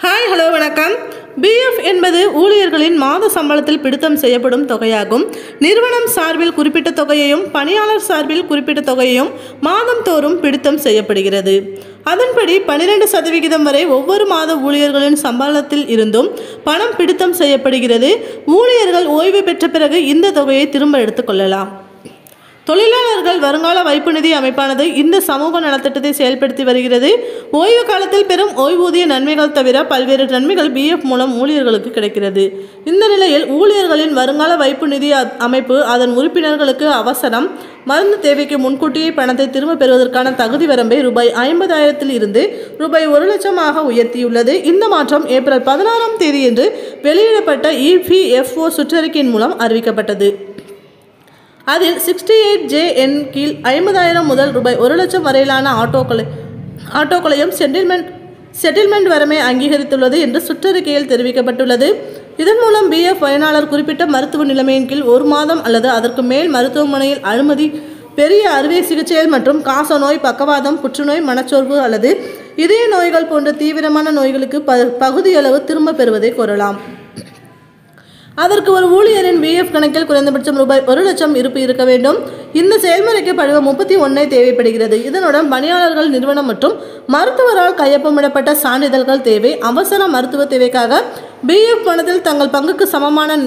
Hi hello வணக்கம். PF என்பது ஊழியர்களின் மாத சம்பளத்தில் பிடித்தம் செய்யப்படும் தொகையாகும். நிறுவனம் சார்பில் குறிப்பிட்ட தொகையையும் பணியாளர் சார்பில் குறிப்பிட்ட தொகையையும் மாதம் தோறும் பிடித்தம் செய்யப்படுகிறது. அதன்படி 12% வரை ஒவ்வொரு மாத ஊழியர்களின் சம்பளத்தில் இருந்தும் பணம் பிடித்தம் செய்யப்படுகிறது. ஊழியர்கள் ஓய்வு பெற்ற பிறகு இந்த தொகையை திரும்ப எடுத்துக்கொள்ளலாம். தொழிலாளர்கள் வருங்கால வைப்பு நிதி அமைப்பானது இந்த சமூக நலத்திட்டத்தை செயல்படுத்தி வருகிறது. ஓய்வு காலத்தில் பெறும் ஓய்வூதிய நன்மைகள் தவிர பல்வேறு நன்மைகள் பிஎஃப் மூலம் ஊழியர்களுக்கு கிடைக்கிறது. இந்த நிலையில் ஊழியர்களின் வருங்கால வைப்பு நிதி அமைப்பு அதன் உறுப்பினர்களுக்கு அவசரம் மருந்து தேவைக்கு முன்கூட்டியே பணத்தை திரும்ப பெறுவதற்கான தகுதி வரம்பை ரூபாய் 50,000 இருந்து ரூபாய் 1,00,000 உயர்த்தியுள்ளது. இந்த மாற்றம் ஏப்ரல் 16ஆம் தேதியன்று வெளியிடப்பட்ட இபிஎஃப்ஓ சுற்றறிக்கையின் மூலம் அறிவிக்கப்பட்டது. அதில் 68J கீழ் 50,000 முதல் ரூபாய் 1,00,000 வரையிலான ஆட்டோக்களையும் செட்டில்மெண்ட் வரம்பை அங்கீகரித்துள்ளது என்று சுற்றறிக்கையில் தெரிவிக்கப்பட்டுள்ளது. இதன் மூலம் பிஎஃப் பயனாளர் குறிப்பிட்ட மருத்துவ நிலைமையின் கீழ் 1 மாதம் அல்லது அதற்கு மேல் மருத்துவமனையில் அனுமதி, பெரிய அறுவை சிகிச்சைகள் மற்றும் காசநோய், பக்கவாதம், புற்றுநோய், மனச்சோர்வு அல்லது இதய நோய்கள் போன்ற தீவிரமான நோய்களுக்கு பகுதியளவு திரும்ப பெறுவதை கோரலாம். அதற்கு ஒரு ஊழியரின் பிஎஃப் கணக்கில் குறைந்தபட்சம் ரூபாய் 1,00,000 இருப்பு இருக்க வேண்டும். இந்த செயல்முறைக்கு படிவம் 31 தேவைப்படுகிறது. இதனுடன் பணியாளர்கள், நிறுவனம் மற்றும் மருத்துவரால் கையொப்பமிடப்பட்ட சான்றிதழ்கள் தேவை. அவசர மருத்துவ தேவைக்காக பிஎஃப் பணத்தில் தங்கள் பங்குக்கு சமமான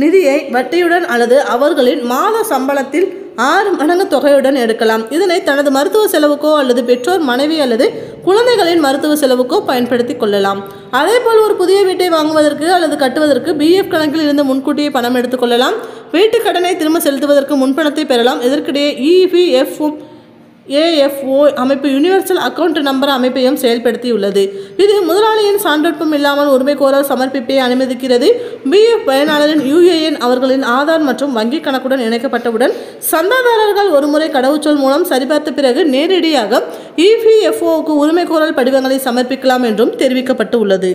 நிதியை வட்டியுடன் அல்லது அவர்களின் மாத சம்பளத்தில் 6 மடங்கு தொகையுடன் எடுக்கலாம். இதனை தனது மருத்துவ செலவுக்கோ அல்லது பெற்றோர், மனைவி அல்லது குழந்தைகளின் மருத்துவ செலவுக்கோ பயன்படுத்தி கொள்ளலாம். அதேபோல் ஒரு புதிய வீட்டை வாங்குவதற்கு அல்லது கட்டுவதற்கு பிஎஃப் கணக்கில் இருந்து முன்கூட்டியே பணம் எடுத்துக்கொள்ளலாம். வீட்டுக் கடனை திரும்ப செலுத்துவதற்கு முன்பணத்தை பெறலாம். இதற்கிடையே இபிஎஃப்ஓ அமைப்பு யூனிவர்சல் அக்கவுண்ட் நம்பர் அமைப்பையும் செயல்படுத்தியுள்ளது. இது முதலாளியின் சான்றொப்பம் இல்லாமல் உரிமைகோரல் சமர்ப்பிப்பை அனுமதிக்கிறது. பிஎஃப் பயனாளரின் யுஏஎன் அவர்களின் ஆதார் மற்றும் வங்கி கணக்குடன் இணைக்கப்பட்டவுடன் சந்தாதாரர்கள் ஒருமுறை கடவுச்சொல் மூலம் சரிபார்த்த பிறகு நேரடியாக இபிஎஃப்ஓவுக்கு உரிமைகோரல் படிவங்களை சமர்ப்பிக்கலாம் என்றும் தெரிவிக்கப்பட்டு உள்ளது.